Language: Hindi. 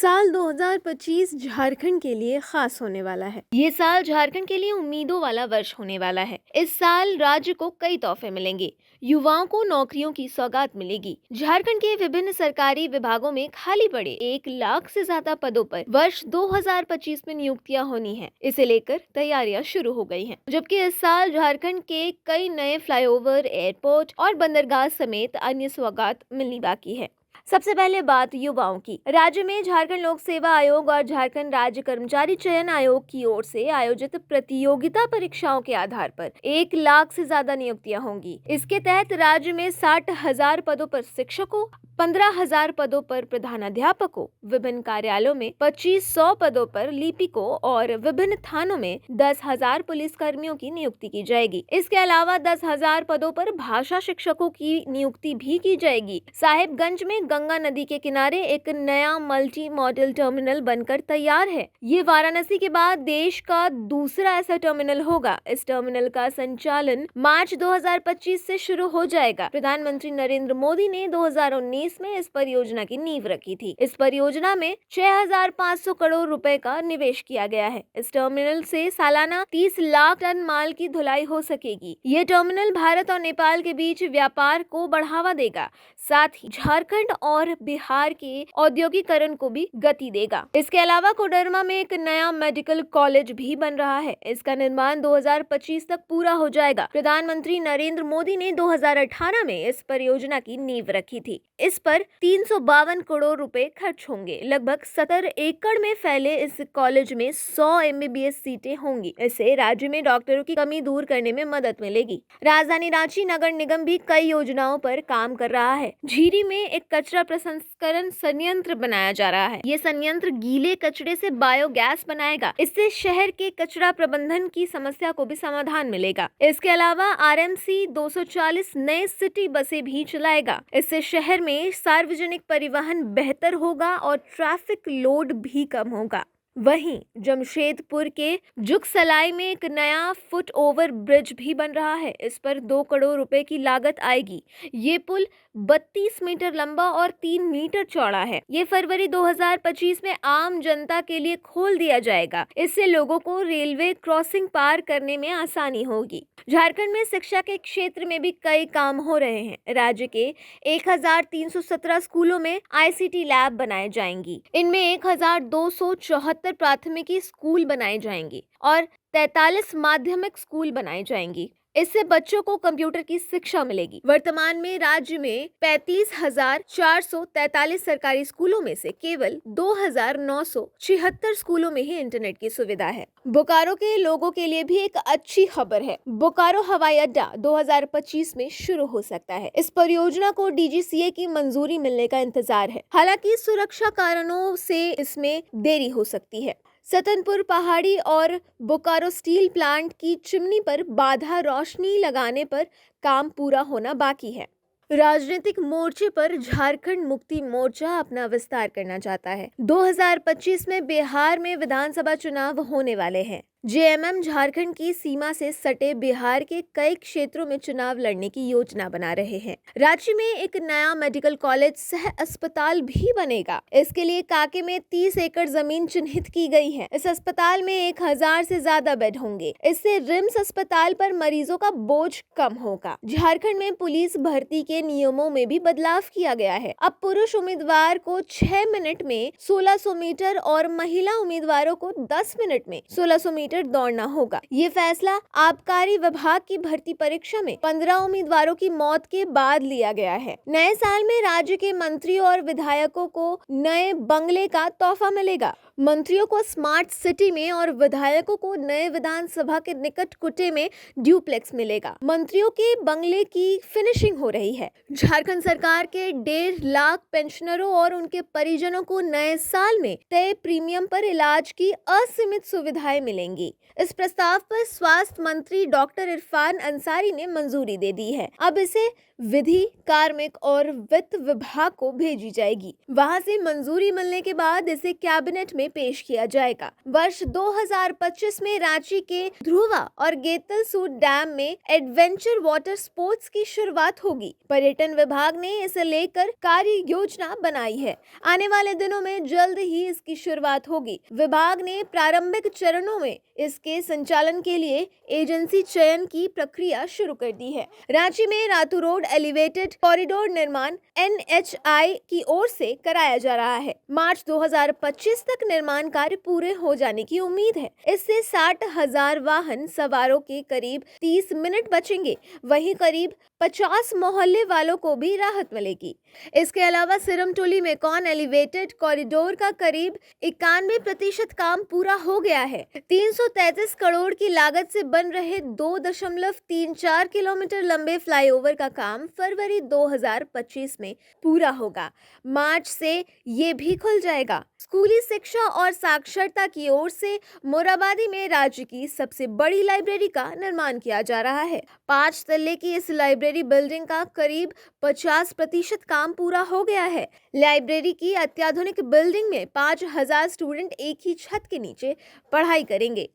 साल 2025 झारखंड के लिए खास होने वाला है। ये साल झारखंड के लिए उम्मीदों वाला वर्ष होने वाला है। इस साल राज्य को कई तोहफे मिलेंगे, युवाओं को नौकरियों की सौगात मिलेगी। झारखंड के विभिन्न सरकारी विभागों में खाली पड़े 1 लाख से ज्यादा पदों पर वर्ष 2025 में नियुक्तियां होनी है। इसे लेकर तैयारियां शुरू हो गई हैं। जबकि इस साल झारखंड के कई नए फ्लाईओवर, एयरपोर्ट और बंदरगाह समेत अन्य सौगात मिलनी बाकी है। सबसे पहले बात युवाओं की। राज्य में झारखंड लोक सेवा आयोग और झारखंड राज्य कर्मचारी चयन आयोग की ओर से आयोजित प्रतियोगिता परीक्षाओं के आधार पर 1 लाख से ज्यादा नियुक्तियां होंगी। इसके तहत राज्य में 60,000 पदों पर शिक्षकों, 15,000 पदों पर प्रधानाध्यापकों, विभिन्न कार्यालयों में 2500 पदों पर लिपिकों और विभिन्न थानों में 10,000 पुलिस कर्मियों की नियुक्ति की जाएगी। इसके अलावा 10,000 पदों पर भाषा शिक्षकों की नियुक्ति भी की जाएगी। साहिबगंज में गंगा नदी के किनारे एक नया मल्टी मॉडल टर्मिनल बनकर तैयार है। ये वाराणसी के बाद देश का दूसरा ऐसा टर्मिनल होगा। इस टर्मिनल का संचालन मार्च 2025 से शुरू हो जाएगा। प्रधानमंत्री नरेंद्र मोदी ने 2019 में इस परियोजना की नींव रखी थी। इस परियोजना में 6,500 करोड़ रुपए का निवेश किया गया है। इस टर्मिनल से सालाना 30 लाख टन माल की ढुलाई हो सकेगी। ये टर्मिनल भारत और नेपाल के बीच व्यापार को बढ़ावा देगा, साथ ही झारखंड और बिहार के औद्योगिकरण को भी गति देगा। इसके अलावा कोडरमा में एक नया मेडिकल कॉलेज भी बन रहा है। इसका निर्माण 2025 तक पूरा हो जाएगा। प्रधानमंत्री नरेंद्र मोदी ने 2018 में इस परियोजना की नींव रखी थी। इस पर 352 करोड़ रुपए खर्च होंगे। लगभग 70 एकड़ में फैले इस कॉलेज में 100 MBBS सीटें होंगी। इससे राज्य में डॉक्टरों की कमी दूर करने में मदद मिलेगी। राजधानी रांची नगर निगम भी कई योजनाओं पर काम कर रहा है। झीरी में एक कचरा प्रसंस्करण संयंत्र बनाया जा रहा है। ये संयंत्र गीले कचरे से बायोगैस बनाएगा। इससे शहर के कचरा प्रबंधन की समस्या को भी समाधान मिलेगा। इसके अलावा RMC 240 नए सिटी बसें भी चलाएगा। इससे शहर में सार्वजनिक परिवहन बेहतर होगा और ट्रैफिक लोड भी कम होगा। वहीं जमशेदपुर के जुगसलाई में एक नया फुट ओवर ब्रिज भी बन रहा है। इस पर 2 करोड़ रुपए की लागत आएगी। ये पुल 32 मीटर लंबा और 3 मीटर चौड़ा है। ये फरवरी 2025 में आम जनता के लिए खोल दिया जाएगा। इससे लोगों को रेलवे क्रॉसिंग पार करने में आसानी होगी। झारखंड में शिक्षा के क्षेत्र में भी कई काम हो रहे हैं। राज्य के 1,317 स्कूलों में ICT लैब बनाए जाएंगी। इनमें 1,274 प्राथमिकी स्कूल बनाए जाएंगे और 43 माध्यमिक स्कूल बनाए जाएंगी। इससे बच्चों को कंप्यूटर की शिक्षा मिलेगी। वर्तमान में राज्य में 35,443 सरकारी स्कूलों में से केवल 2,976 स्कूलों में ही इंटरनेट की सुविधा है। बोकारो के लोगों के लिए भी एक अच्छी खबर है। बोकारो हवाई अड्डा 2025 में शुरू हो सकता है। इस परियोजना को DGCA की मंजूरी मिलने का इंतजार है। हालांकि सुरक्षा कारणों से इसमें देरी हो सकती है। सतनपुर पहाड़ी और बोकारो स्टील प्लांट की चिमनी पर बाधा रोशनी लगाने पर काम पूरा होना बाकी है। राजनीतिक मोर्चे पर झारखंड मुक्ति मोर्चा अपना विस्तार करना चाहता है। 2025 में बिहार में विधानसभा चुनाव होने वाले हैं। JMM झारखंड की सीमा से सटे बिहार के कई क्षेत्रों में चुनाव लड़ने की योजना बना रहे हैं। रांची में एक नया मेडिकल कॉलेज सह अस्पताल भी बनेगा। इसके लिए काके में 30 एकड़ जमीन चिन्हित की गई है। इस अस्पताल में 1,000 से ज्यादा बेड होंगे। इससे रिम्स अस्पताल पर मरीजों का बोझ कम होगा। झारखंड में पुलिस भर्ती के नियमों में भी बदलाव किया गया है। अब पुरुष उम्मीदवार को 6 मिनट में 1600 मीटर और महिला उम्मीदवारों को 10 मिनट में 1600 मीटर दौड़ना होगा। ये फैसला आबकारी विभाग की भर्ती परीक्षा में 15 उम्मीदवारों की मौत के बाद लिया गया है। नए साल में राज्य के मंत्रियों और विधायकों को नए बंगले का तोहफा मिलेगा। मंत्रियों को स्मार्ट सिटी में और विधायकों को नए विधानसभा के निकट कुटे में ड्यूप्लेक्स मिलेगा। मंत्रियों के बंगले की फिनिशिंग हो रही है। झारखंड सरकार के 1.5 लाख पेंशनरों और उनके परिजनों को नए साल में तय प्रीमियम पर इलाज की असीमित सुविधाएं मिलेंगी। इस प्रस्ताव पर स्वास्थ्य मंत्री डॉक्टर इरफान अंसारी ने मंजूरी दे दी है। अब इसे विधि, कार्मिक और वित्त विभाग को भेजी जाएगी। वहां से मंजूरी मिलने के बाद इसे कैबिनेट में पेश किया जाएगा। वर्ष 2025 में रांची के ध्रुवा और गेतलसूद डैम में एडवेंचर वाटर स्पोर्ट्स की शुरुआत होगी। पर्यटन विभाग ने इसे लेकर कार्य योजना बनाई है। आने वाले दिनों में जल्द ही इसकी शुरुआत होगी। विभाग ने प्रारंभिक चरणों में इसके संचालन के लिए एजेंसी चयन की प्रक्रिया शुरू कर दी है। रांची में रातू रोड एलिवेटेड कॉरिडोर निर्माण NHI की ओर से कराया जा रहा है। मार्च 2025 तक निर्माण कार्य पूरे हो जाने की उम्मीद है। इससे 60,000 वाहन सवारों के करीब 30 मिनट बचेंगे। वहीं करीब 50 मोहल्ले वालों को भी राहत मिलेगी। इसके अलावा सिरमटोली में कौन एलिवेटेड कॉरिडोर का करीब 91% काम पूरा हो गया है। 333 करोड़ की लागत से बन रहे 2.34 किलोमीटर लंबे फ्लाईओवर का काम फरवरी 2025 में पूरा होगा। मार्च से ये भी खुल जाएगा। स्कूली शिक्षा और साक्षरता की ओर से मोराबादी में राज्य की सबसे बड़ी लाइब्रेरी का निर्माण किया जा रहा है। 5 तल्ले की इस लाइब्रेरी बिल्डिंग का करीब 50% काम पूरा हो गया है। लाइब्रेरी की अत्याधुनिक बिल्डिंग में 5,000 स्टूडेंट एक ही छत के नीचे पढ़ाई करेंगे।